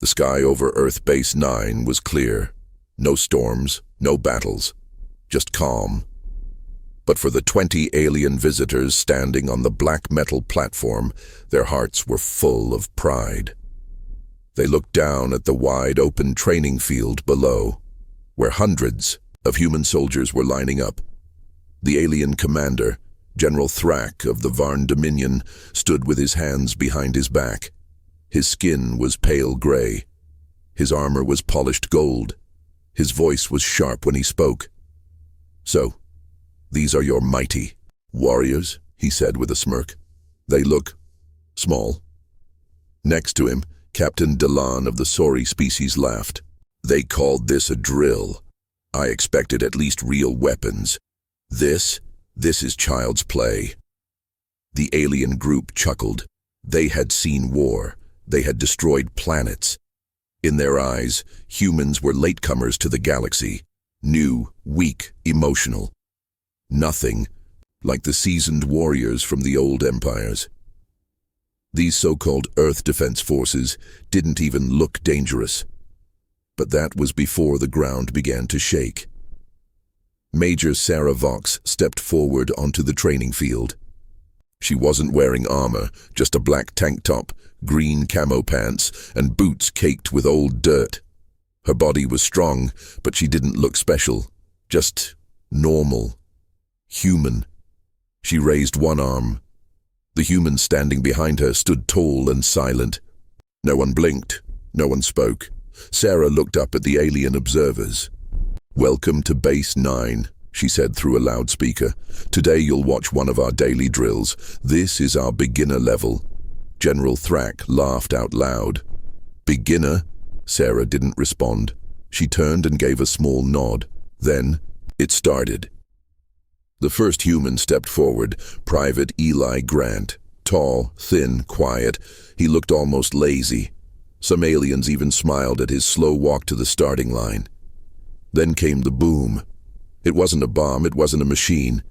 The sky over Earth Base 9 was clear. No storms, no battles, just calm. But for the 20 alien visitors standing on the black metal platform, their hearts were full of pride. They looked down at the wide-open training field below, where hundreds of human soldiers were lining up. The alien commander, General Thrak of the Varn Dominion, stood with his hands behind his back. His skin was pale gray. His armor was polished gold. His voice was sharp when he spoke. "So, these are your mighty warriors," he said with a smirk. "They look small." Next to him, Captain Delan of the Sauri species laughed. "They called this a drill. I expected at least real weapons. This is child's play." The alien group chuckled. They had seen war. They had destroyed planets. In their eyes, humans were latecomers to the galaxy, new, weak, emotional. Nothing like the seasoned warriors from the old empires. These so-called Earth Defense Forces didn't even look dangerous. But that was before the ground began to shake. Major Sarah Vox stepped forward onto the training field. She wasn't wearing armor, just a black tank top, green camo pants, and boots caked with old dirt. Her body was strong, but she didn't look special, just normal, human. She raised one arm. The human standing behind her stood tall and silent. No one blinked, no one spoke. Sarah looked up at the alien observers. "Welcome to Base 9, she said through a loudspeaker. "Today you'll watch one of our daily drills. This is our beginner level." General Thrak laughed out loud. "Beginner?" Sarah didn't respond. She turned and gave a small nod. Then, it started. The first human stepped forward, Private Eli Grant. Tall, thin, quiet. He looked almost lazy. Some aliens even smiled at his slow walk to the starting line. Then came the boom. It wasn't a bomb, it wasn't a machine.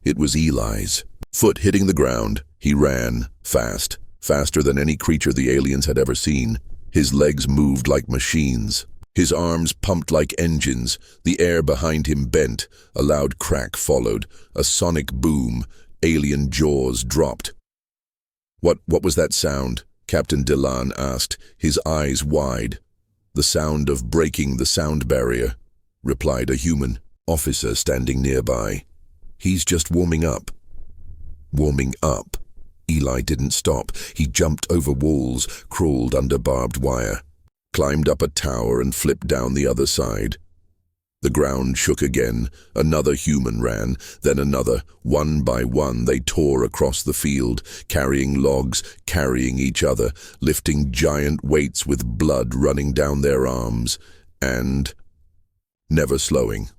It was Eli's. Foot hitting the ground, he ran, fast, faster than any creature the aliens had ever seen. His legs moved like machines. His arms pumped like engines. The air behind him bent. A loud crack followed. A sonic boom. Alien jaws dropped. What was that sound?" Captain Delan asked, his eyes wide. "The sound of breaking the sound barrier," replied a human officer standing nearby. "He's just warming up." Warming up? Eli didn't stop. He jumped over walls, crawled under barbed wire, climbed up a tower and flipped down the other side. The ground shook again. Another human ran, then another. One by one they tore across the field, carrying logs, carrying each other, lifting giant weights with blood running down their arms, and never slowing.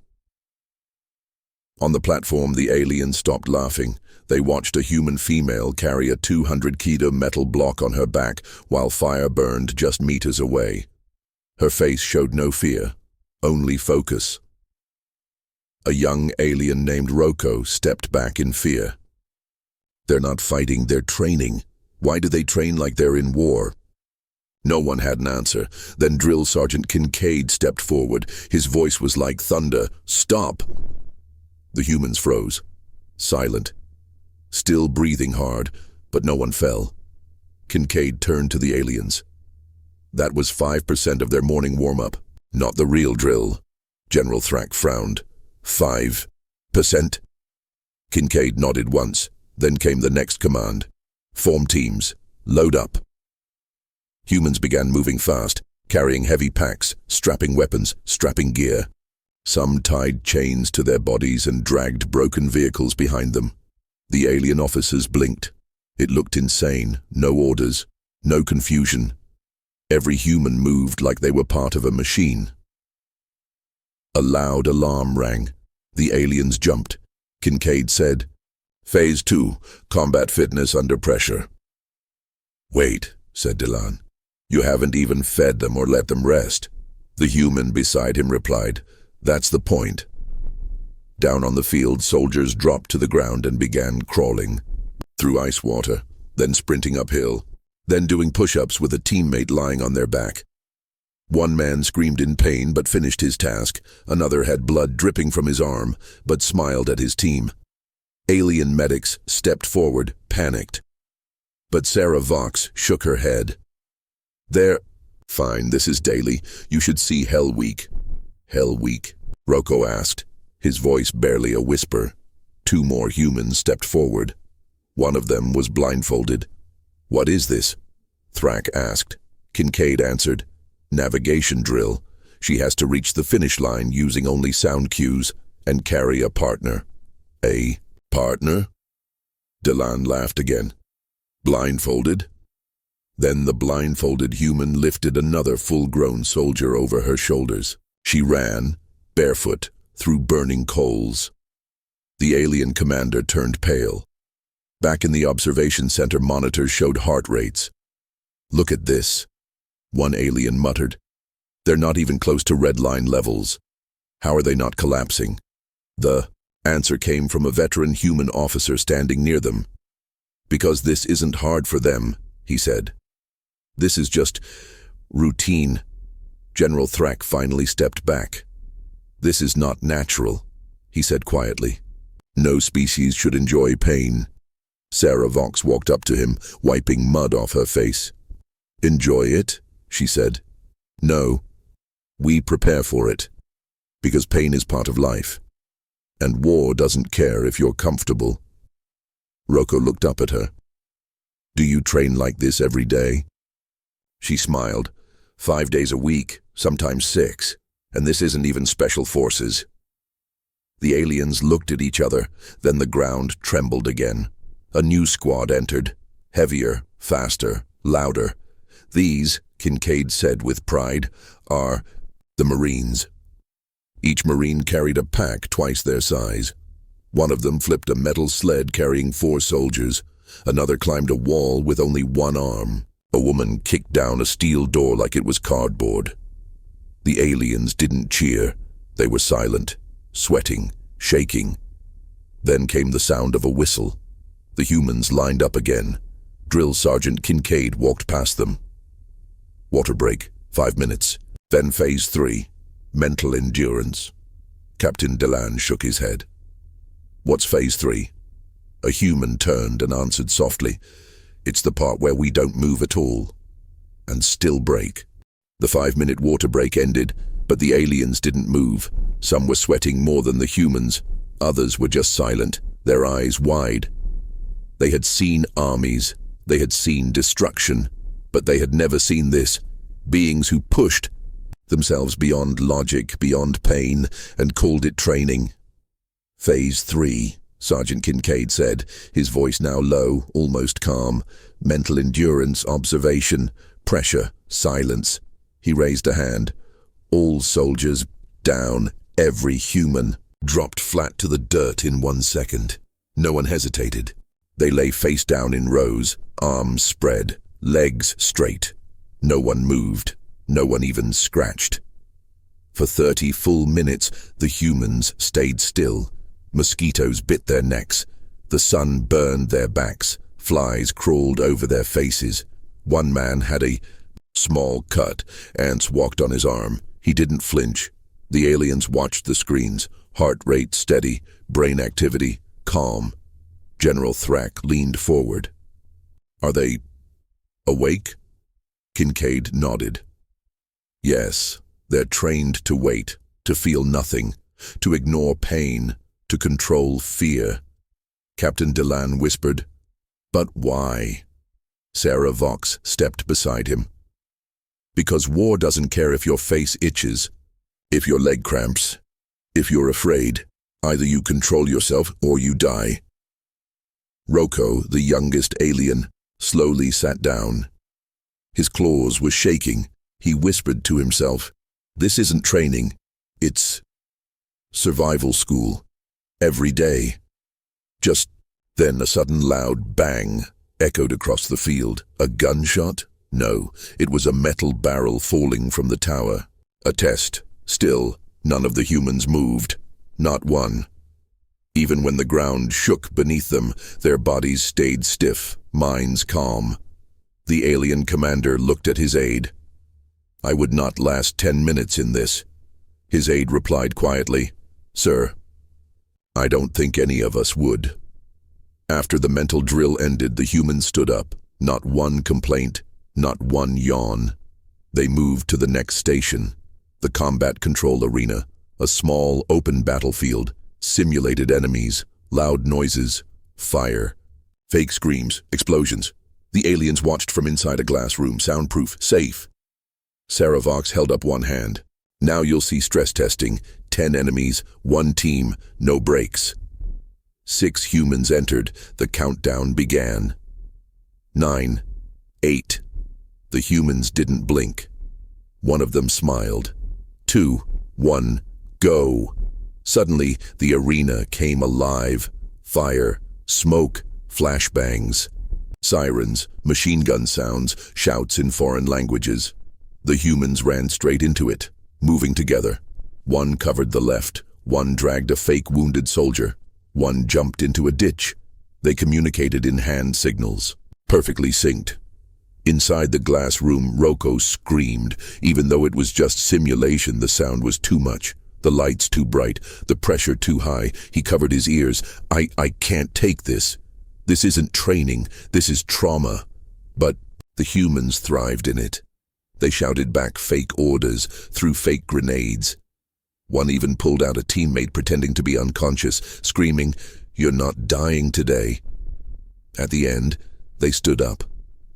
On the platform, the aliens stopped laughing. They watched a human female carry a 200-kilo metal block on her back while fire burned just meters away. Her face showed no fear, only focus. A young alien named Rocco stepped back in fear. "They're not fighting, they're training. Why do they train like they're in war?" No one had an answer. Then Drill Sergeant Kincaid stepped forward. His voice was like thunder. "Stop!" The humans froze, silent, still breathing hard, but no one fell. Kincaid turned to the aliens. That was 5% of their morning warm-up, not the real drill. General Thrak frowned. 5%? Kincaid nodded once. Then came the next command. "Form teams. Load up." Humans began moving fast, carrying heavy packs, strapping weapons, strapping gear. Some tied chains to their bodies and dragged broken vehicles behind them. The alien officers blinked. It looked insane. No orders, no confusion. Every human moved like they were part of a machine. A loud alarm rang. The aliens jumped. Kincaid said, "Phase 2, combat fitness under pressure." "Wait," said Delan. "You haven't even fed them or let them rest." The human beside him replied, "That's the point." Down on the field, soldiers dropped to the ground and began crawling through ice water, then sprinting uphill, then doing push-ups with a teammate lying on their back. One man screamed in pain but finished his task. Another had blood dripping from his arm, but smiled at his team. Alien medics stepped forward, panicked. But Sarah Vox shook her head. Fine, this is daily. You should see Hell Week. Hell Week? Rocco asked, his voice barely a whisper. Two more humans stepped forward. One of them was blindfolded. What is this? Thrak asked. Kincaid answered. Navigation drill. She has to reach the finish line using only sound cues and carry a partner. A partner? Delan laughed again. Blindfolded? Then the blindfolded human lifted another full-grown soldier over her shoulders. She ran, barefoot, through burning coals. The alien commander turned pale. Back in the observation center, monitors showed heart rates. Look at this, one alien muttered. They're not even close to red line levels. How are they not collapsing? The answer came from a veteran human officer standing near them. Because this isn't hard for them, he said. This is just routine. General Thrak finally stepped back. This is not natural, he said quietly. No species should enjoy pain. Sarah Vox walked up to him, wiping mud off her face. Enjoy it, she said. No, we prepare for it. Because pain is part of life. And war doesn't care if you're comfortable. Rocco looked up at her. Do you train like this every day? She smiled. 5 days a week, sometimes 6, and this isn't even special forces. The aliens looked at each other, then the ground trembled again. A new squad entered, heavier, faster, louder. These, Kincaid said with pride, are the Marines. Each Marine carried a pack twice their size. One of them flipped a metal sled carrying 4 soldiers. Another climbed a wall with only one arm. A woman kicked down a steel door like it was cardboard. The aliens didn't cheer. They were silent, sweating, shaking. Then came the sound of a whistle. The humans lined up again. Drill Sergeant Kincaid walked past them. Water break, 5 minutes. Then Phase 3, mental endurance. Captain Delan shook his head. What's Phase 3? A human turned and answered softly. It's the part where we don't move at all. And still break. The 5-minute water break ended, but the aliens didn't move. Some were sweating more than the humans. Others were just silent, their eyes wide. They had seen armies. They had seen destruction. But they had never seen this. Beings who pushed themselves beyond logic, beyond pain, and called it training. Phase 3. Sergeant Kincaid said, his voice now low, almost calm. Mental endurance, observation, pressure, silence. He raised a hand. All soldiers down, every human, dropped flat to the dirt in 1 second. No one hesitated. They lay face down in rows, arms spread, legs straight. No one moved. No one even scratched. For 30 full minutes, the humans stayed still. Mosquitoes bit their necks. The sun burned their backs. Flies crawled over their faces. One man had a small cut. Ants walked on his arm. He didn't flinch. The aliens watched the screens. Heart rate steady. Brain activity calm. General Thrak leaned forward. Are they awake? Kincaid nodded. Yes, they're trained to wait, to feel nothing, to ignore pain, to control fear. Captain Delan whispered. But why? Sarah Vox stepped beside him. Because war doesn't care if your face itches, if your leg cramps, if you're afraid. Either you control yourself or you die. Rocco, the youngest alien, slowly sat down. His claws were shaking. He whispered to himself, this isn't training. It's survival school. Every day. Just then a sudden loud bang echoed across the field. A gunshot? No, it was a metal barrel falling from the tower. A test. Still, none of the humans moved. Not one. Even when the ground shook beneath them, their bodies stayed stiff, minds calm. The alien commander looked at his aide. I would not last 10 minutes in this. His aide replied quietly, "Sir, I don't think any of us would." After the mental drill ended, the humans stood up. Not one complaint, not one yawn. They moved to the next station, the combat control arena, a small, open battlefield, simulated enemies, loud noises, fire, fake screams, explosions. The aliens watched from inside a glass room, soundproof, safe. Sarah Vox held up one hand. "Now you'll see stress testing. 10 enemies, 1 team, no breaks." 6 humans entered. The countdown began. 9, 8. The humans didn't blink. One of them smiled. 2, 1, go. Suddenly, the arena came alive. Fire, smoke, flashbangs, sirens, machine gun sounds, shouts in foreign languages. The humans ran straight into it, moving together. One covered the left, one dragged a fake wounded soldier, one jumped into a ditch. They communicated in hand signals, perfectly synced. Inside the glass room, Rocco screamed. Even though it was just simulation, the sound was too much. The lights too bright, the pressure too high. He covered his ears. I can't take this. This isn't training, this is trauma." But the humans thrived in it. They shouted back fake orders, threw fake grenades. One even pulled out a teammate pretending to be unconscious, screaming, "You're not dying today." At the end, they stood up,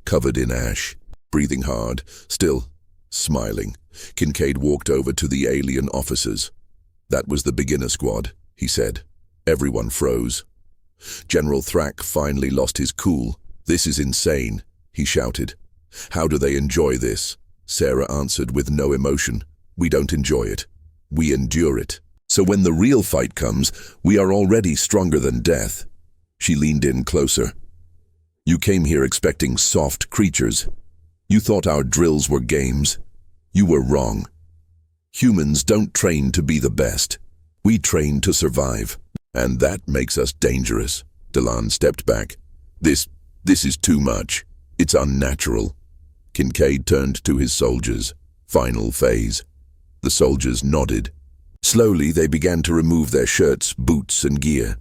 covered in ash, breathing hard, still smiling. Kincaid walked over to the alien officers. "That was the beginner squad," he said. Everyone froze. General Thrak finally lost his cool. "This is insane," he shouted. "How do they enjoy this?" Sarah answered with no emotion. "We don't enjoy it. We endure it. So when the real fight comes, we are already stronger than death." She leaned in closer. "You came here expecting soft creatures. You thought our drills were games. You were wrong. Humans don't train to be the best. We train to survive. And that makes us dangerous." Delan stepped back. This is too much. It's unnatural." Kincaid turned to his soldiers. "Final phase." The soldiers nodded. Slowly, they began to remove their shirts, boots, and gear.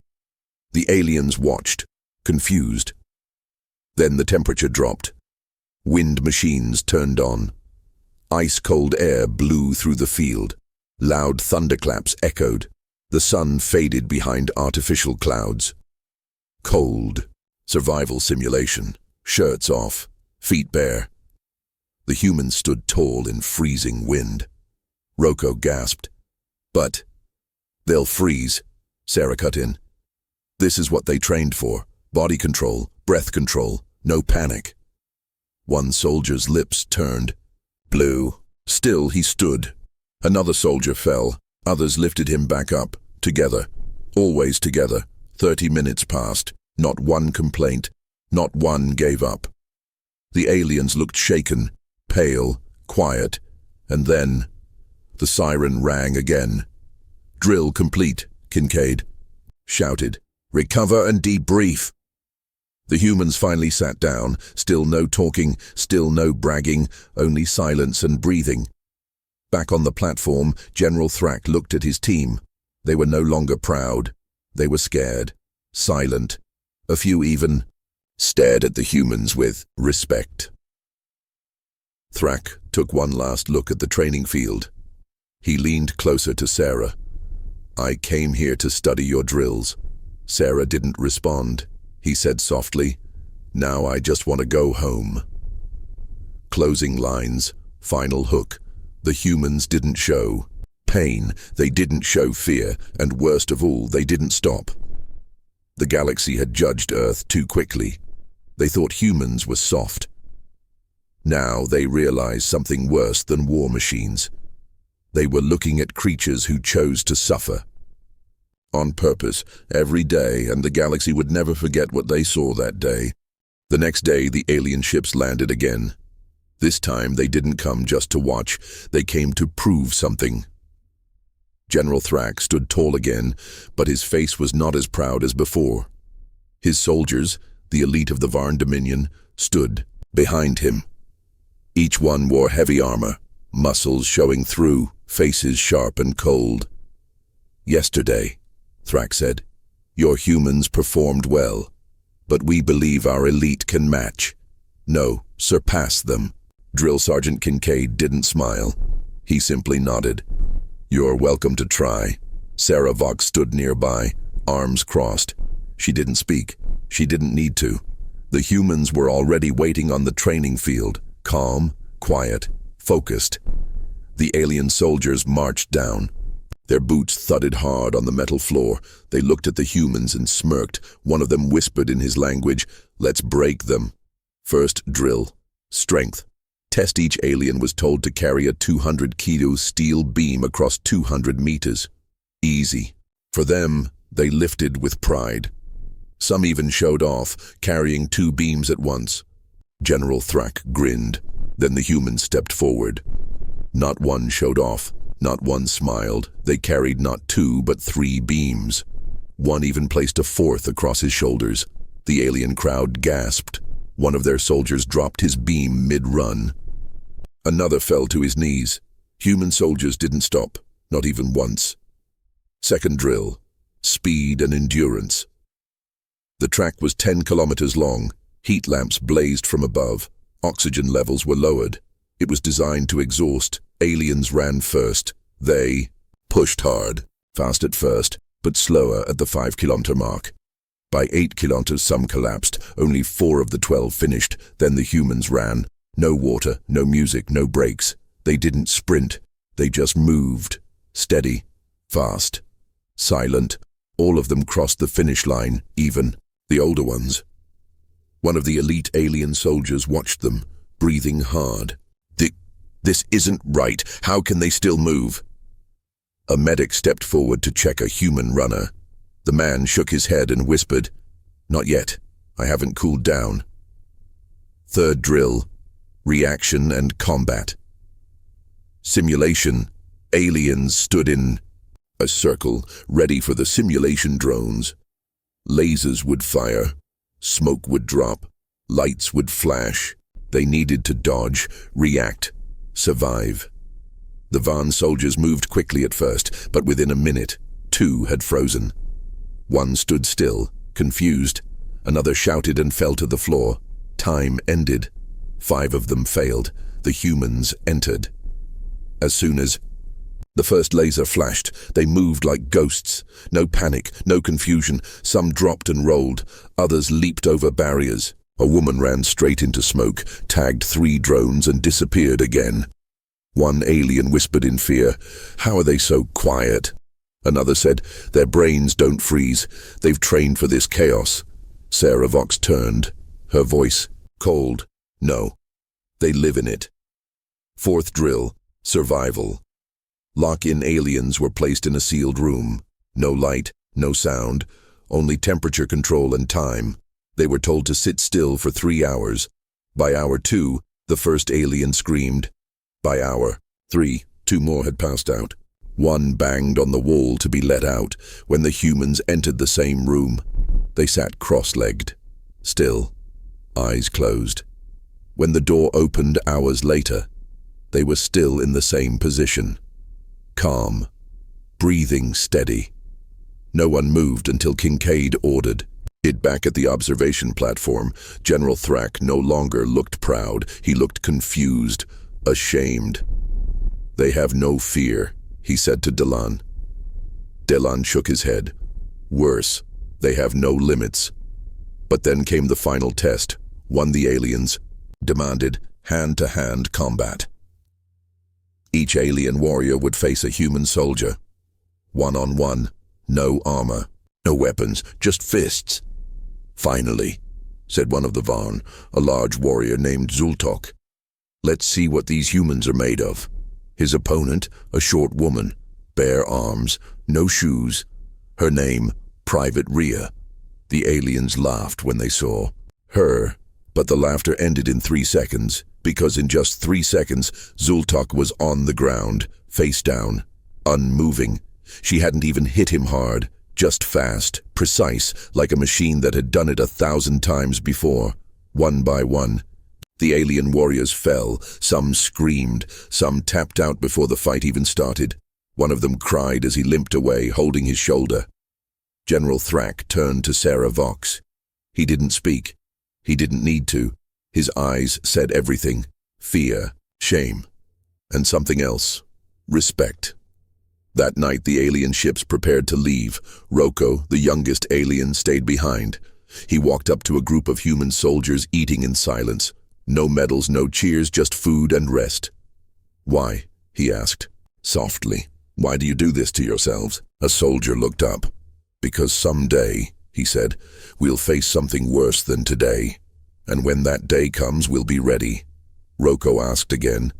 The aliens watched, confused. Then the temperature dropped. Wind machines turned on. Ice-cold air blew through the field. Loud thunderclaps echoed. The sun faded behind artificial clouds. Cold. Survival simulation. Shirts off. Feet bare. The humans stood tall in freezing wind. Rocco gasped. "But they'll freeze," Sarah cut in. "This is what they trained for. Body control, breath control, no panic." One soldier's lips turned blue. Still he stood. Another soldier fell. Others lifted him back up. Together. Always together. 30 minutes passed. Not one complaint. Not one gave up. The aliens looked shaken, pale, quiet, and then the siren rang again. "Drill complete," Kincaid shouted. "Recover and debrief." The humans finally sat down. Still no talking, still no bragging, only silence and breathing. Back on the platform, General Thrak looked at his team. They were no longer proud. They were scared, silent. A few even stared at the humans with respect. Thrak took one last look at the training field. He leaned closer to Sarah. "I came here to study your drills." Sarah didn't respond. He said softly, "Now I just want to go home." Closing lines, final hook. The humans didn't show pain, they didn't show fear, and worst of all, they didn't stop. The galaxy had judged Earth too quickly. They thought humans were soft. Now they realized something worse than war machines. They were looking at creatures who chose to suffer. On purpose, every day, and the galaxy would never forget what they saw that day. The next day, the alien ships landed again. This time, they didn't come just to watch. They came to prove something. General Thrak stood tall again, but his face was not as proud as before. His soldiers, the elite of the Varn Dominion, stood behind him. Each one wore heavy armor, muscles showing through, faces sharp and cold. "Yesterday," Thrak said, "your humans performed well, but we believe our elite can match. No, surpass them." Drill Sergeant Kincaid didn't smile. He simply nodded. "You're welcome to try." Sarah Vox stood nearby, arms crossed. She didn't speak. She didn't need to. The humans were already waiting on the training field, calm, quiet, focused. The alien soldiers marched down. Their boots thudded hard on the metal floor. They looked at the humans and smirked. One of them whispered in his language, "Let's break them." First drill. Strength. Test each alien was told to carry a 200-kilo steel beam across 200 meters. Easy. For them, they lifted with pride. Some even showed off, carrying 2 beams at once. General Thrak grinned. Then the humans stepped forward. Not one showed off. Not one smiled. They carried not 2 but 3 beams. One even placed a 4th across his shoulders. The alien crowd gasped. One of their soldiers dropped his beam mid-run. Another fell to his knees. Human soldiers didn't stop, not even once. Second drill. Speed and endurance. The track was 10 kilometers long. Heat lamps blazed from above. Oxygen levels were lowered. It was designed to exhaust. Aliens ran first. They pushed hard, fast at first, but slower at the 5-kilometer mark. By 8 kilometers, some collapsed. Only 4 of the 12 finished. Then the humans ran. No water, no music, no brakes. They didn't sprint. They just moved. Steady, fast, silent. All of them crossed the finish line, even the older ones. One of the elite alien soldiers watched them, breathing hard. This isn't right. How can they still move?" A medic stepped forward to check a human runner. The man shook his head and whispered, "Not yet. I haven't cooled down." Third drill. Reaction and combat. Simulation. Aliens stood in a circle, ready for the simulation drones. Lasers would fire. Smoke would drop. Lights would flash. They needed to dodge, react, survive. The Van soldiers moved quickly at first, but within a minute, 2 had frozen. One stood still, confused. Another shouted and fell to the floor. Time ended. 5 of them failed. The humans entered. As soon as the first laser flashed, they moved like ghosts. No panic, no confusion. Some dropped and rolled. Others leaped over barriers. A woman ran straight into smoke, tagged 3 drones and disappeared again. One alien whispered in fear, "How are they so quiet?" Another said, "Their brains don't freeze. They've trained for this chaos." Sarah Vox turned, her voice cold. "No, they live in it." Fourth drill. Survival. Lock-in aliens were placed in a sealed room. No light, no sound, only temperature control and time. They were told to sit still for 3 hours. By hour 2, the first alien screamed. By hour 3, 2 more had passed out. One banged on the wall to be let out. When the humans entered the same room, they sat cross-legged, still, eyes closed. When the door opened hours later, they were still in the same position. Calm, breathing steady. No one moved until Kincaid ordered. It back at the observation platform. General Thrak no longer looked proud. He looked confused, ashamed. "They have no fear," he said to Delan. Delan shook his head. "Worse, they have no limits." But then came the final test. One the aliens demanded hand-to-hand combat. Each alien warrior would face a human soldier. One-on-one, no armor, no weapons, just fists. "Finally," said one of the Varn, a large warrior named Zultok. "Let's see what these humans are made of." His opponent, a short woman, bare arms, no shoes. Her name, Private Rhea. The aliens laughed when they saw her, but the laughter ended in 3 seconds, because in just 3 seconds, Zultok was on the ground, face down, unmoving. She hadn't even hit him hard. Just fast, precise, like a machine that had done it 1,000 times before. One by one, The alien warriors fell, some screamed, some tapped out before the fight even started. One of them cried as he limped away, holding his shoulder. General Thrak turned to Sarah Vox. He didn't speak. He didn't need to. His eyes said everything. Fear, shame, and something else. Respect. That night the alien ships prepared to leave. Rocco, the youngest alien, stayed behind. He walked up to a group of human soldiers eating in silence. No medals, no cheers, just food and rest. "Why?" he asked, softly. "Why do you do this to yourselves?" A soldier looked up. "Because someday," he said, "we'll face something worse than today. And when that day comes, we'll be ready." Rocco asked again,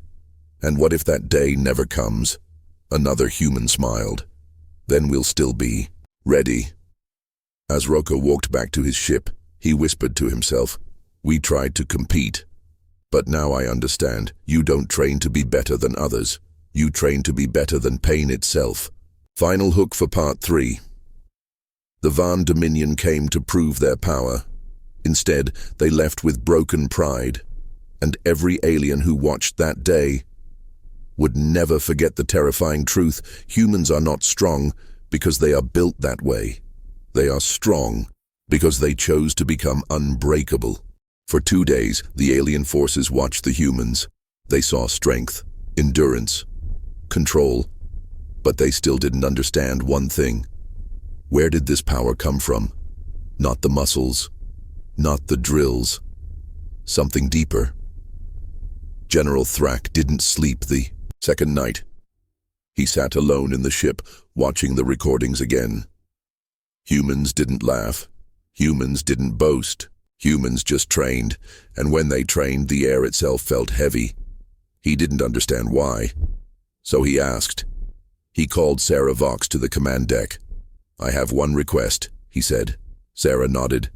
"And what if that day never comes?" Another human smiled. "Then we'll still be ready." As Rocco walked back to his ship, he whispered to himself, "We tried to compete. But now I understand. You don't train to be better than others. You train to be better than pain itself." Final hook for part 3. The Van Dominion came to prove their power. Instead, they left with broken pride. And every alien who watched that day would never forget the terrifying truth: humans are not strong because they are built that way. They are strong because they chose to become unbreakable. For 2 days, the alien forces watched the humans. They saw strength, endurance, control, but they still didn't understand one thing. Where did this power come from? Not the muscles, not the drills. Something deeper. General Thrak didn't sleep the second night. He sat alone in the ship, watching the recordings again. Humans didn't laugh. Humans didn't boast. Humans just trained, and when they trained, the air itself felt heavy. He didn't understand why. So he asked. He called Sarah Vox to the command deck. "I have one request," he said. Sarah nodded.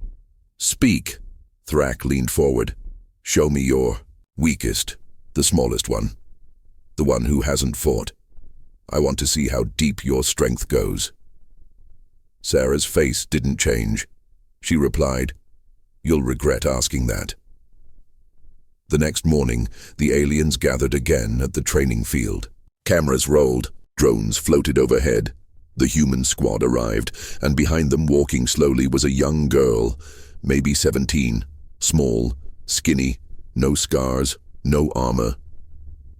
"Speak." Thrak leaned forward. "Show me your weakest, the smallest one. The one who hasn't fought. I want to see how deep your strength goes." Sarah's face didn't change. She replied, "You'll regret asking that." The next morning, the aliens gathered again at the training field. Cameras rolled, drones floated overhead. The human squad arrived, and behind them, walking slowly, was a young girl, maybe 17, small, skinny, no scars, no armor.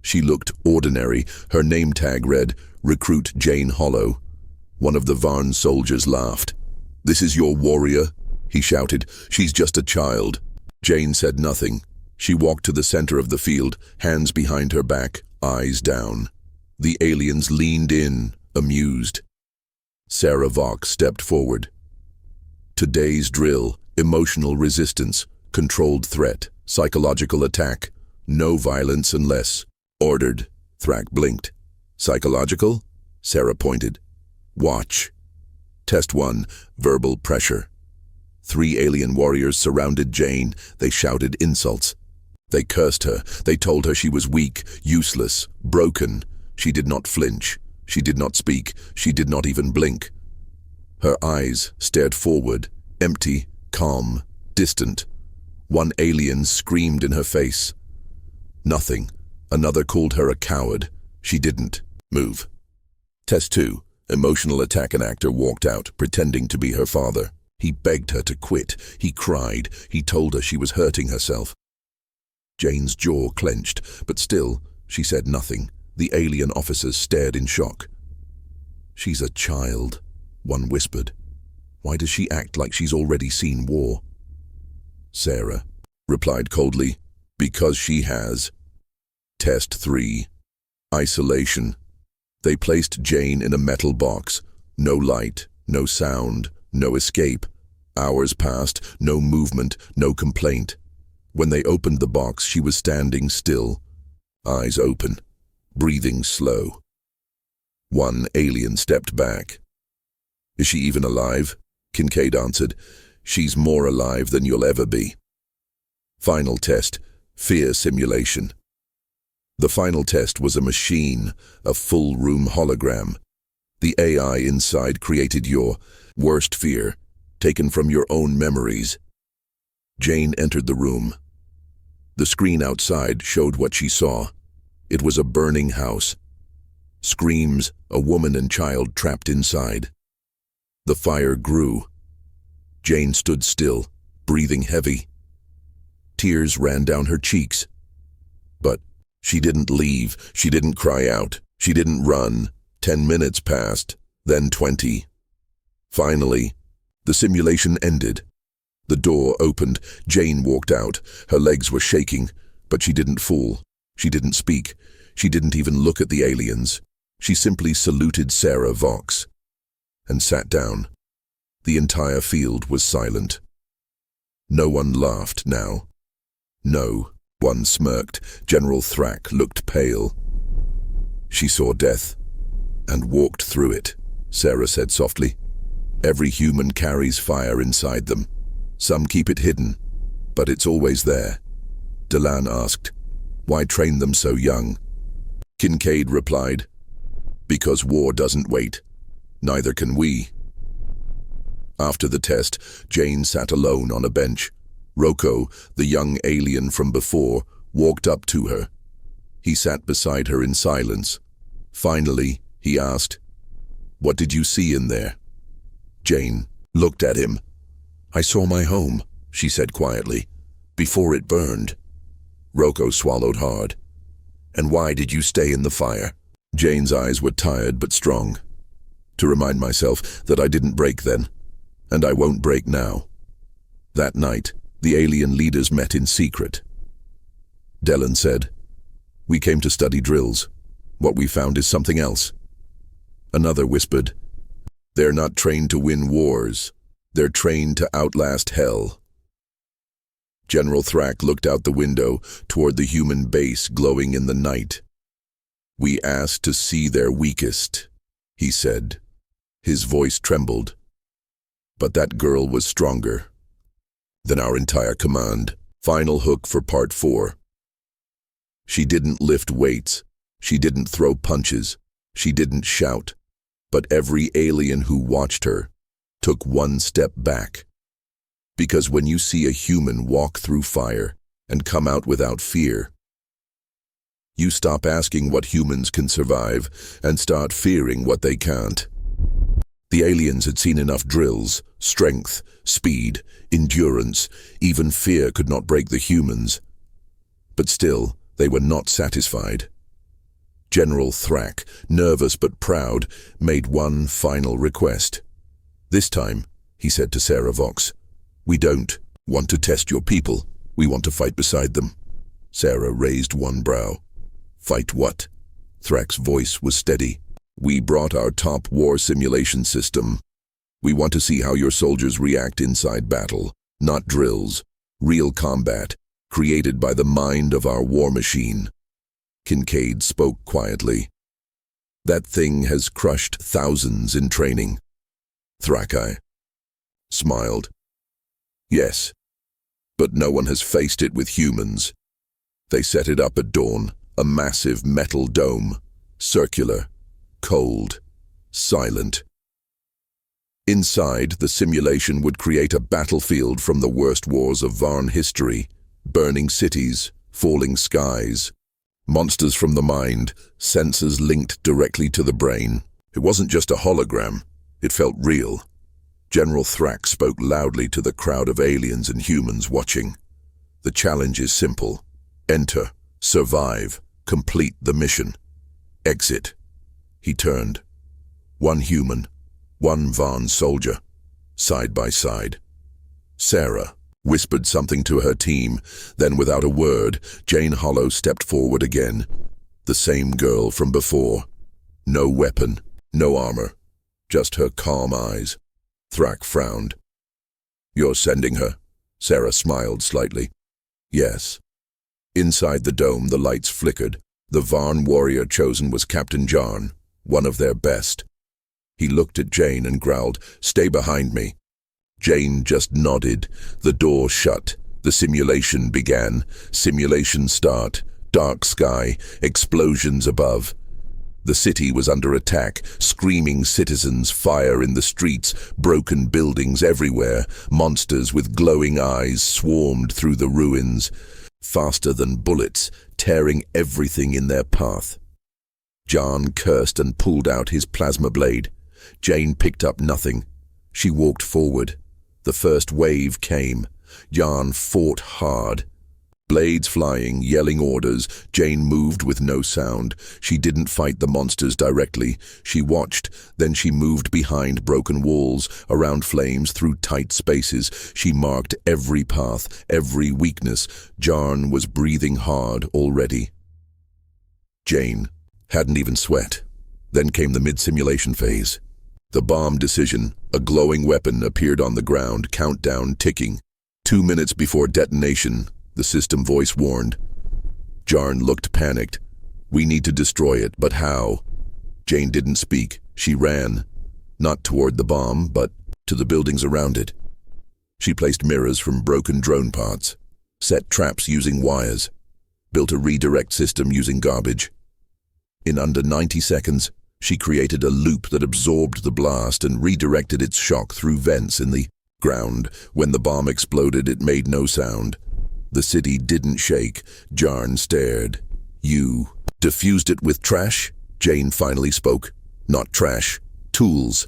She looked ordinary. Her name tag read, "Recruit Jane Hollow." One of the Varn soldiers laughed. "This is your warrior?" he shouted. "She's just a child." Jane said nothing. She walked to the center of the field, hands behind her back, eyes down. The aliens leaned in, amused. Sarah Vox stepped forward. "Today's drill: emotional resistance, controlled threat, psychological attack. No violence unless ordered." Thrak blinked. "Psychological?" Sarah pointed. "Watch." Test 1, verbal pressure. 3 alien warriors surrounded Jane. They shouted insults. They cursed her. They told her she was weak, useless, broken. She did not flinch. She did not speak. She did not even blink. Her eyes stared forward, empty, calm, distant. One alien screamed in her face. Nothing. Another called her a coward. She didn't move. Test 2. Emotional attack. An actor walked out, pretending to be her father. He begged her to quit. He cried. He told her she was hurting herself. Jane's jaw clenched, but still, she said nothing. The alien officers stared in shock. "She's a child," one whispered. "Why does she act like she's already seen war?" Sarah replied coldly, "Because she has." Test 3. Isolation. They placed Jane in a metal box. No light, no sound, no escape. Hours passed, no movement, no complaint. When they opened the box, she was standing still, eyes open, breathing slow. One alien stepped back. "Is she even alive?" Kincaid answered. "She's more alive than you'll ever be." Final test: fear simulation. The final test was a machine, a full-room hologram. The AI inside created your worst fear, taken from your own memories. Jane entered the room. The screen outside showed what she saw. It was a burning house. Screams, a woman and child trapped inside. The fire grew. Jane stood still, breathing heavy. Tears ran down her cheeks. But she didn't leave, she didn't cry out, she didn't run. 10 minutes passed, then 20. Finally, the simulation ended. The door opened. Jane walked out. Her legs were shaking, but she didn't fall. She didn't speak. She didn't even look at the aliens. She simply saluted Sarah Vox and sat down. The entire field was silent. No one laughed now. No one smirked. General Thrak looked pale. She saw death and walked through it, Sarah said softly. Every human carries fire inside them. Some keep it hidden, but it's always there. Delan asked, "Why train them so young?" Kincaid replied, "Because war doesn't wait. Neither can we." After the test, Jane sat alone on a bench. Rocco, the young alien from before, walked up to her. He sat beside her in silence. Finally, he asked, "What did you see in there?" Jane looked at him. "I saw my home," she said quietly, "before it burned." Rocco swallowed hard. "And why did you stay in the fire?" Jane's eyes were tired but strong. "To remind myself that I didn't break then, and I won't break now." That night, the alien leaders met in secret. Delan said, "We came to study drills. What we found is something else." Another whispered, "They're not trained to win wars. They're trained to outlast hell." General Thrak looked out the window toward the human base glowing in the night. "We asked to see their weakest," he said. His voice trembled. "But that girl was stronger than our entire command." Final hook for part 4. She didn't lift weights. She didn't throw punches. She didn't shout. But every alien who watched her took one step back. Because when you see a human walk through fire and come out without fear, you stop asking what humans can survive and start fearing what they can't. The aliens had seen enough drills, strength, speed, endurance, even fear could not break the humans. But still, they were not satisfied. General Thrak, nervous but proud, made one final request. "This time," he said to Sarah Vox, "we don't want to test your people. We want to fight beside them." Sarah raised one brow. "Fight what?" Thrak's voice was steady. "We brought our top war simulation system. We want to see how your soldiers react inside battle, not drills. Real combat, created by the mind of our war machine." Kincaid spoke quietly. "That thing has crushed thousands in training." Thrak smiled. "Yes, but no one has faced it with humans. They set it up at dawn, a massive metal dome, circular, cold, silent. Inside, the simulation would create a battlefield from the worst wars of Varn history, burning cities, falling skies, monsters from the mind, sensors linked directly to the brain. It wasn't just a hologram. It felt real. General Thrak spoke loudly to the crowd of aliens and humans watching. "The challenge is simple. Enter, survive, complete the mission. Exit." He turned. One human, one Varn soldier, side by side. Sarah whispered something to her team, then without a word, Jane Hollow stepped forward again. The same girl from before. No weapon, no armor. Just her calm eyes. Thrak frowned. "You're sending her?" Sarah smiled slightly. "Yes." Inside the dome, the lights flickered. The Varn warrior chosen was Captain Jarn, one of their best. He looked at Jane and growled, "Stay behind me." Jane just nodded. The door shut. The simulation began. Simulation start. Dark sky. Explosions above. The city was under attack, screaming citizens, fire in the streets, broken buildings everywhere. Monsters with glowing eyes swarmed through the ruins. faster than bullets, tearing everything in their path. John cursed and pulled out his plasma blade. Jane picked up nothing. She walked forward. The first wave came. Jan fought hard. Blades flying, yelling orders. Jane moved with no sound. She didn't fight the monsters directly. She watched, then she moved behind broken walls, around flames, through tight spaces. She marked every path, every weakness. Jan was breathing hard already. Jane hadn't even sweat. Then came the mid-simulation phase. The bomb decision, a glowing weapon, appeared on the ground, countdown ticking. 2 minutes before detonation, the system voice warned. Jarn looked panicked. We need to destroy it, but how? Jane didn't speak. She ran. Not toward the bomb, but to the buildings around it. She placed mirrors from broken drone parts, set traps using wires, built a redirect system using garbage. In under 90 seconds, she created a loop that absorbed the blast and redirected its shock through vents in the ground. When the bomb exploded, it made no sound. The city didn't shake. Jarn stared. You diffused it with trash? Jane finally spoke. Not trash. Tools.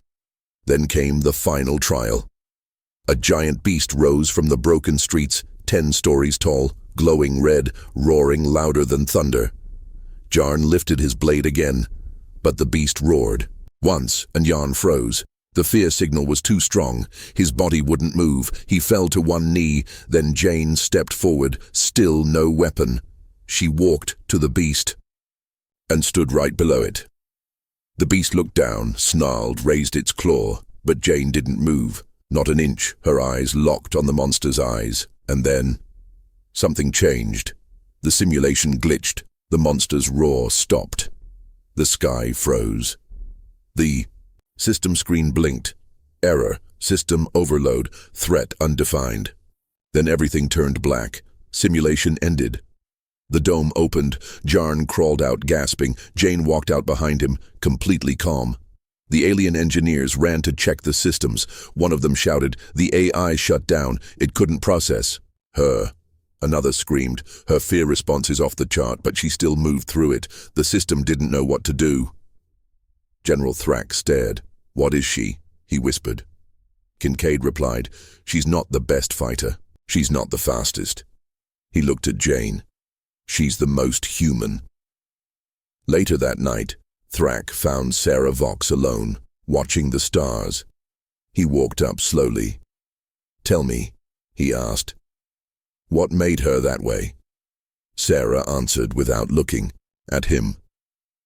Then came the final trial. A giant beast rose from the broken streets, 10 stories tall, glowing red, roaring louder than thunder. Jarn lifted his blade again, but the beast roared. Once, and Jan froze. The fear signal was too strong. His body wouldn't move. He fell to one knee. Then Jane stepped forward, still no weapon. She walked to the beast and stood right below it. The beast looked down, snarled, raised its claw, but Jane didn't move. Not an inch. Her eyes locked on the monster's eyes. And then something changed. The simulation glitched. The monster's roar stopped. The sky froze. The system screen blinked. Error. System overload. Threat undefined. Then everything turned black. Simulation ended. The dome opened. Jarn crawled out, gasping. Jane walked out behind him, completely calm. The alien engineers ran to check the systems. One of them shouted, "The AI shut down. It couldn't process." Her. Another screamed. Her fear response is off the chart, but she still moved through it. The system didn't know what to do. General Thrak stared. "What is she?" he whispered. Kincaid replied, "She's not the best fighter. She's not the fastest." He looked at Jane. "She's the most human." Later that night, Thrak found Sarah Vox alone, watching the stars. He walked up slowly. "Tell me," he asked, "what made her that way?" Sarah answered without looking at him.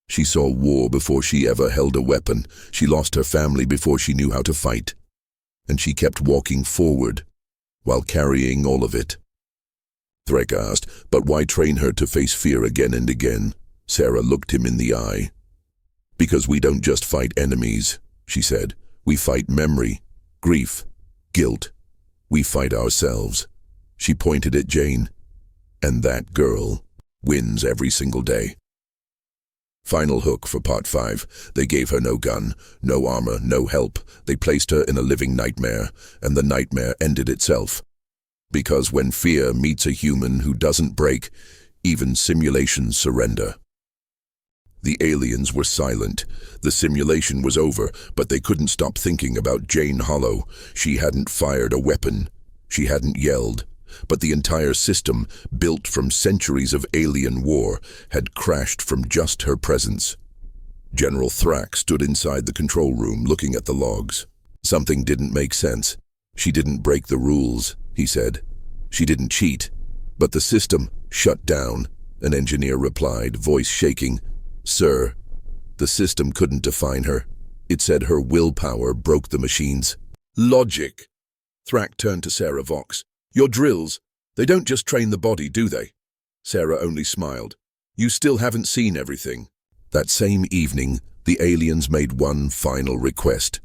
She saw war before she ever held a weapon. She lost her family before she knew how to fight. And she kept walking forward, while carrying all of it. Thrak asked, "But why train her to face fear again and again?" Sarah looked him in the eye. "Because we don't just fight enemies," she said. "We fight memory, grief, guilt. We fight ourselves." She pointed at Jane. "And that girl wins every single day." Final hook for part 5. They gave her no gun, no armor, no help. They placed her in a living nightmare, and the nightmare ended itself. Because when fear meets a human who doesn't break, even simulations surrender. The aliens were silent. The simulation was over, but they couldn't stop thinking about Jane Hollow. She hadn't fired a weapon. She hadn't yelled. But the entire system, built from centuries of alien war, had crashed from just her presence. General Thrak stood inside the control room looking at the logs. Something didn't make sense. "She didn't break the rules," he said. "She didn't cheat. But the system shut down," an engineer replied, voice shaking. "Sir, the system couldn't define her. It said her willpower broke the machines." "Logic." Thrak turned to Sarah Vox. "Your drills, they don't just train the body, do they?" Sarah only smiled. "You still haven't seen everything." That same evening, the aliens made one final request.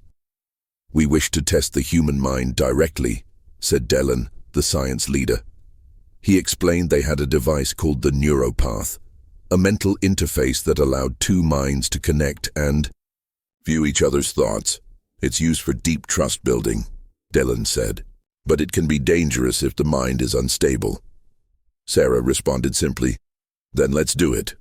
"We wish to test the human mind directly," said Dellen, the science leader. He explained they had a device called the neuropath, a mental interface that allowed two minds to connect and view each other's thoughts. "It's used for deep trust building," Dellen said. "But it can be dangerous if the mind is unstable." Sarah responded simply. Then let's do it.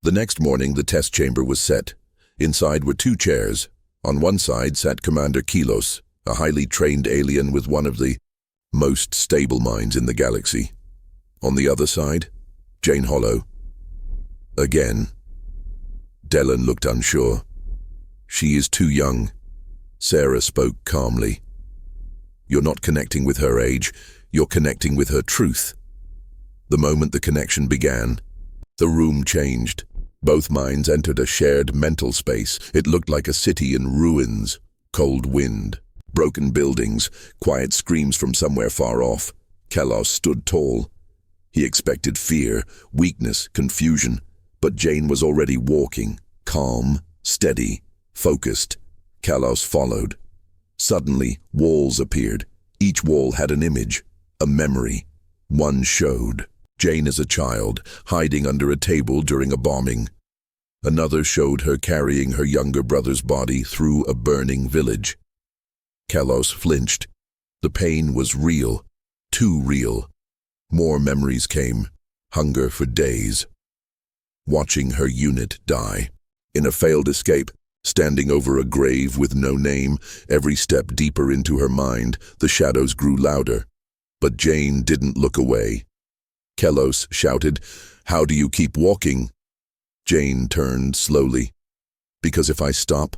The next morning, the test chamber was set. Inside were 2 chairs. On one side sat Commander Kilos, a highly trained alien with one of the most stable minds in the galaxy. On the other side, Jane Hollow. Again. Dylan looked unsure. She is too young. Sarah spoke calmly. You're not connecting with her age, you're connecting with her truth. The moment the connection began, the room changed. Both minds entered a shared mental space. It looked like a city in ruins. Cold wind, broken buildings, quiet screams from somewhere far off. Kalos stood tall. He expected fear, weakness, confusion, but Jane was already walking, calm, steady, focused. Kalos followed. Suddenly, walls appeared. Each wall had an image, a memory. One showed Jane as a child, hiding under a table during a bombing. Another showed her carrying her younger brother's body through a burning village. Kalos flinched. The pain was real, too real. More memories came, hunger for days. Watching her unit die. In a failed escape, standing over a grave with no name, every step deeper into her mind, the shadows grew louder. But Jane didn't look away. Kalos shouted, "How do you keep walking?" Jane turned slowly. "Because if I stop,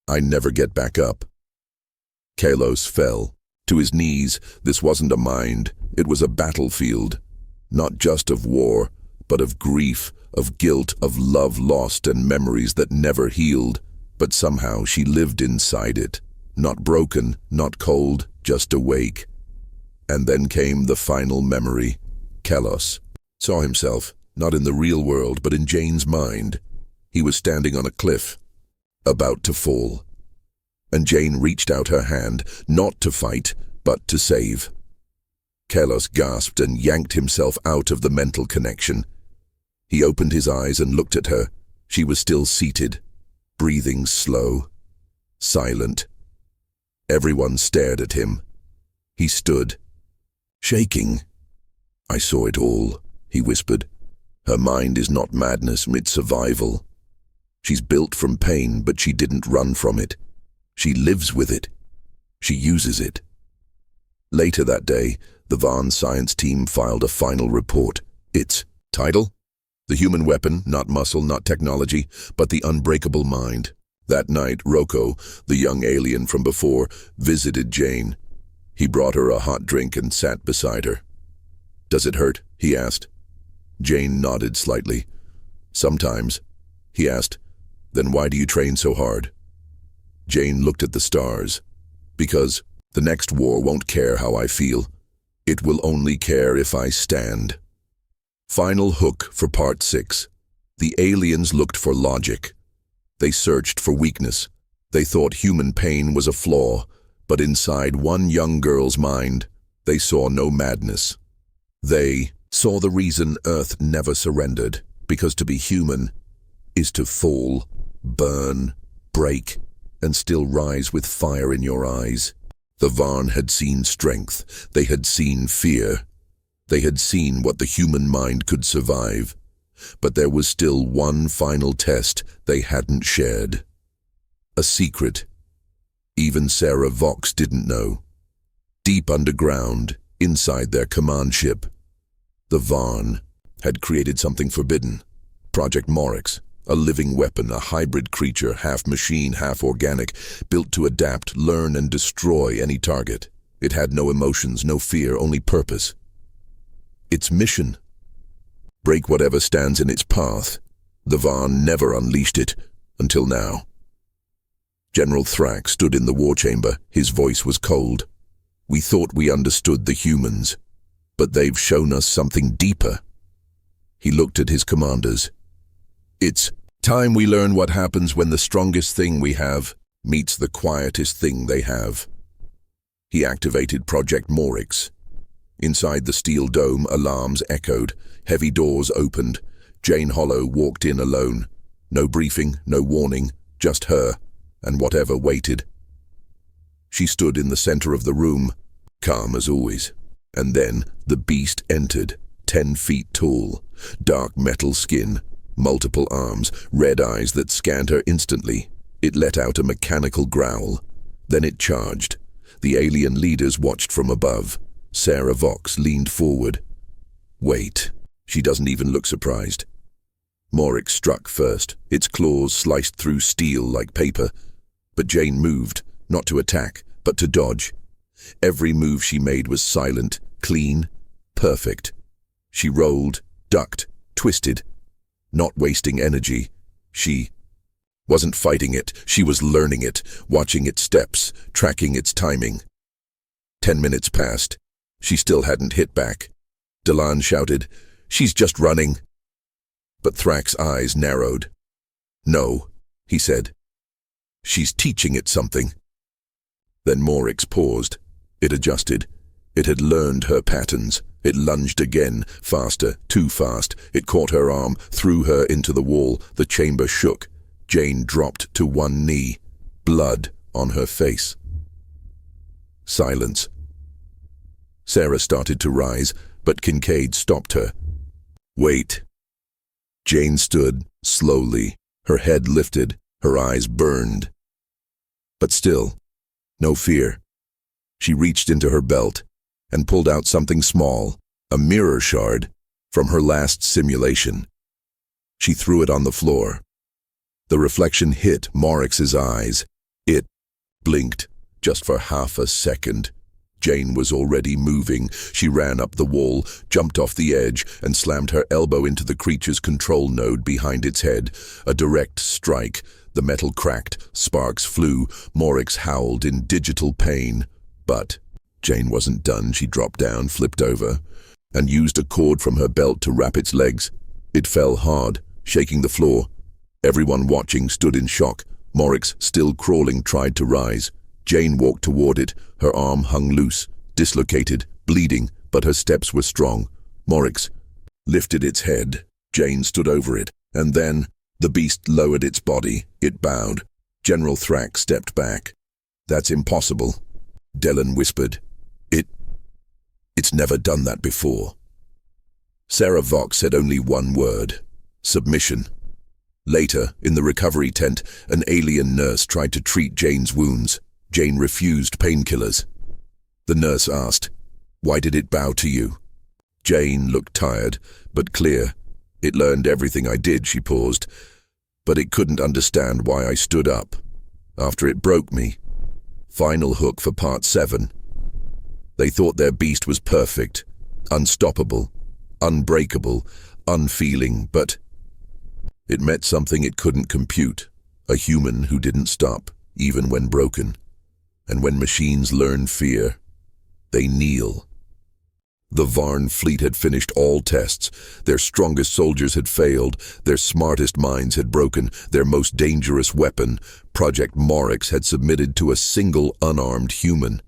I never get back up." Kalos fell. To his knees. This wasn't a mind, it was a battlefield. Not just of war, but of grief, of guilt, of love lost and memories that never healed. But somehow she lived inside it. Not broken, not cold, just awake. And then came the final memory. Kalos saw himself, not in the real world, but in Jane's mind. He was standing on a cliff, about to fall. And Jane reached out her hand, not to fight, but to save. Kalos gasped and yanked himself out of the mental connection. He opened his eyes and looked at her. She was still seated, breathing slow, silent. Everyone stared at him. He stood, shaking. "I saw it all," he whispered. "Her mind is not madness, it's survival. She's built from pain, but she didn't run from it. She lives with it. She uses it." Later that day, the Vaughn science team filed a final report. Its title? The Human Weapon, not muscle, not technology, but the Unbreakable Mind. That night, Rocco, the young alien from before, visited Jane. He brought her a hot drink and sat beside her. "Does it hurt?" he asked. Jane nodded slightly. "Sometimes." He asked, "Then why do you train so hard?" Jane looked at the stars. "Because the next war won't care how I feel. It will only care if I stand." Final hook for part 6. The aliens looked for logic. They searched for weakness. They thought human pain was a flaw, but inside one young girl's mind, they saw no madness. They saw the reason Earth never surrendered, because to be human is to fall, burn, break, and still rise with fire in your eyes. The Vaughn had seen strength. They had seen fear. They had seen what the human mind could survive. But there was still one final test they hadn't shared. A secret. Even Sarah Vox didn't know. Deep underground, inside their command ship, the Vaughn had created something forbidden. Project Morix. A living weapon, a hybrid creature, half machine, half organic, built to adapt, learn, and destroy any target. It had no emotions, no fear, only purpose. Its mission: break whatever stands in its path. The Vaughn never unleashed it, until now. General Thrak stood in the war chamber. His voice was cold. "We thought we understood the humans, but they've shown us something deeper." He looked at his commanders. "It's time we learn what happens when the strongest thing we have meets the quietest thing they have." He activated Project Morix. Inside the steel dome, alarms echoed. Heavy doors opened. Jane Hollow walked in alone. No briefing, no warning, just her, and whatever waited. She stood in the center of the room, calm as always. And then the beast entered, 10 feet tall, dark metal skin, multiple arms, red eyes that scanned her instantly. It let out a mechanical growl. Then it charged. The alien leaders watched from above. Sarah Vox leaned forward. Wait, she doesn't even look surprised. Morix struck first, its claws sliced through steel like paper. But Jane moved, not to attack, but to dodge. Every move she made was silent, clean, perfect. She rolled, ducked, twisted, not wasting energy. She wasn't fighting it, she was learning it, watching its steps, tracking its timing. 10 minutes passed. She still hadn't hit back. Delan shouted, "She's just running." But Thrak's eyes narrowed. "No," he said. "She's teaching it something." Then Morix paused. It adjusted. It had learned her patterns. It lunged again, faster, too fast. It caught her arm, threw her into the wall. The chamber shook. Jane dropped to one knee, blood on her face. Silence. Sarah started to rise, but Kincaid stopped her. "Wait." Jane stood, slowly, her head lifted, her eyes burned. But still, no fear. She reached into her belt and pulled out something small, a mirror shard, from her last simulation. She threw it on the floor. The reflection hit Morix's eyes. It blinked, just for half a second. Jane was already moving. She ran up the wall, jumped off the edge, and slammed her elbow into the creature's control node behind its head. A direct strike. The metal cracked, sparks flew. Morix howled in digital pain. But Jane wasn't done. She dropped down, flipped over, and used a cord from her belt to wrap its legs. It fell hard, shaking the floor. Everyone watching stood in shock. Morix, still crawling, tried to rise. Jane walked toward it. Her arm hung loose, dislocated, bleeding, but her steps were strong. Morix lifted its head. Jane stood over it, and then the beast lowered its body. It bowed. General Thrak stepped back. "That's impossible," Delan whispered. It's never done that before." Sarah Vox said only one word: submission. Later, in the recovery tent, an alien nurse tried to treat Jane's wounds. Jane refused painkillers. The nurse asked, "Why did it bow to you?" Jane looked tired, but clear. "It learned everything I did," she paused, "but it couldn't understand why I stood up. After it broke me. Final hook for part 7. They thought their beast was perfect, unstoppable, unbreakable, unfeeling, but it met something it couldn't compute, a human who didn't stop, even when broken. And when machines learn fear, they kneel. The Varn fleet had finished all tests. Their strongest soldiers had failed. Their smartest minds had broken. Their most dangerous weapon, Project Morix, had submitted to a single unarmed human.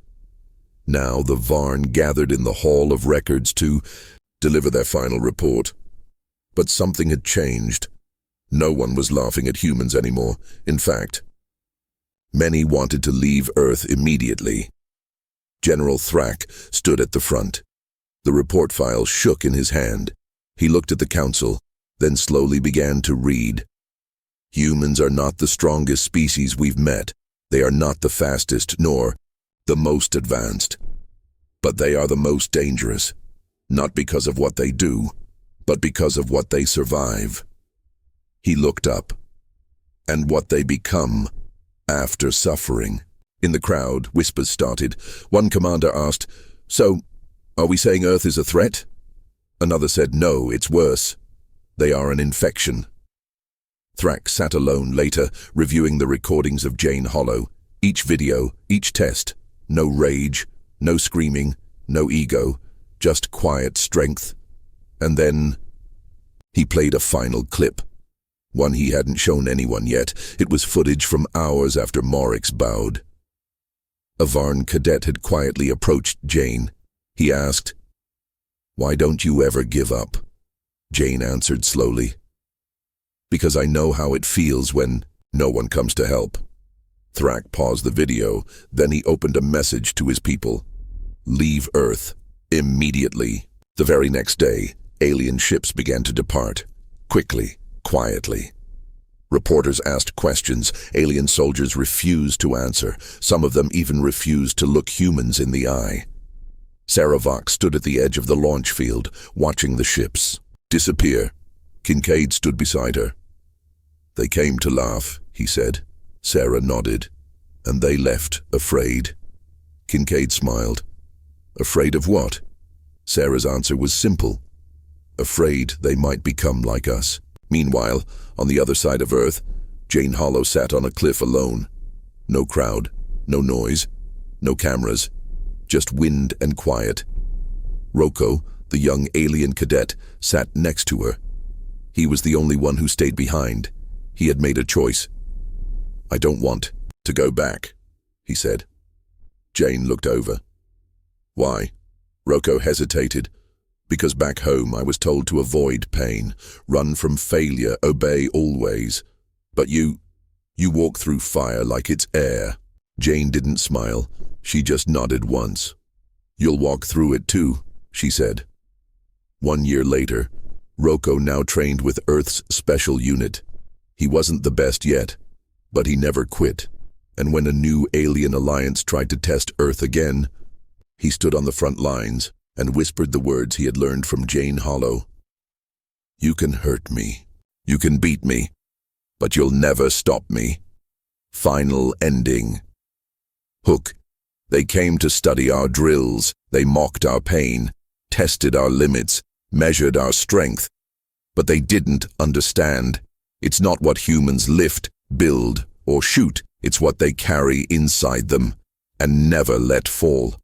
Now the Varn gathered in the Hall of Records to deliver their final report. But something had changed. No one was laughing at humans anymore. In fact, many wanted to leave Earth immediately. General Thrak stood at the front. The report file shook in his hand. He looked at the council, then slowly began to read. "Humans are not the strongest species we've met. They are not the fastest, nor the most advanced. But they are the most dangerous, not because of what they do, but because of what they survive." He looked up. "And what they become after suffering." In the crowd, whispers started. One commander asked, "So, are we saying Earth is a threat?" Another said, "No, it's worse. They are an infection." Thrak sat alone later, reviewing the recordings of Jane Hollow. Each video, each test. No rage, no screaming, no ego, just quiet strength. And then he played a final clip. One he hadn't shown anyone yet. It was footage from hours after Morix bowed. A Varn cadet had quietly approached Jane. He asked, "Why don't you ever give up?" Jane answered slowly, "Because I know how it feels when no one comes to help." Thrak paused the video, then he opened a message to his people. "Leave Earth. Immediately, the very next day, alien ships began to depart. Quickly, quietly. Reporters asked questions. Alien soldiers refused to answer. Some of them even refused to look humans in the eye. Sarah Vox stood at the edge of the launch field, watching the ships disappear. Kincaid stood beside her. "They came to laugh," he said. Sarah nodded. "And they left, afraid." Kincaid smiled. "Afraid of what?" Sarah's answer was simple. "Afraid they might become like us." Meanwhile, on the other side of Earth, Jane Hollow sat on a cliff alone. No crowd, no noise, no cameras, just wind and quiet. Rocco, the young alien cadet, sat next to her. He was the only one who stayed behind. He had made a choice. "I don't want to go back," he said. Jane looked over. "Why?" Rocco hesitated. "Because back home I was told to avoid pain, run from failure, obey always. But you walk through fire like it's air." Jane didn't smile. She just nodded once. "You'll walk through it too," she said. 1 year later, Rocco now trained with Earth's special unit. He wasn't the best yet, but he never quit. And when a new alien alliance tried to test Earth again, he stood on the front lines and whispered the words he had learned from Jane Hollow. "You can hurt me, you can beat me, but you'll never stop me." Final ending. Hook. They came to study our drills. They mocked our pain, tested our limits, measured our strength. But they didn't understand. It's not what humans lift, build, or shoot. It's what they carry inside them and never let fall.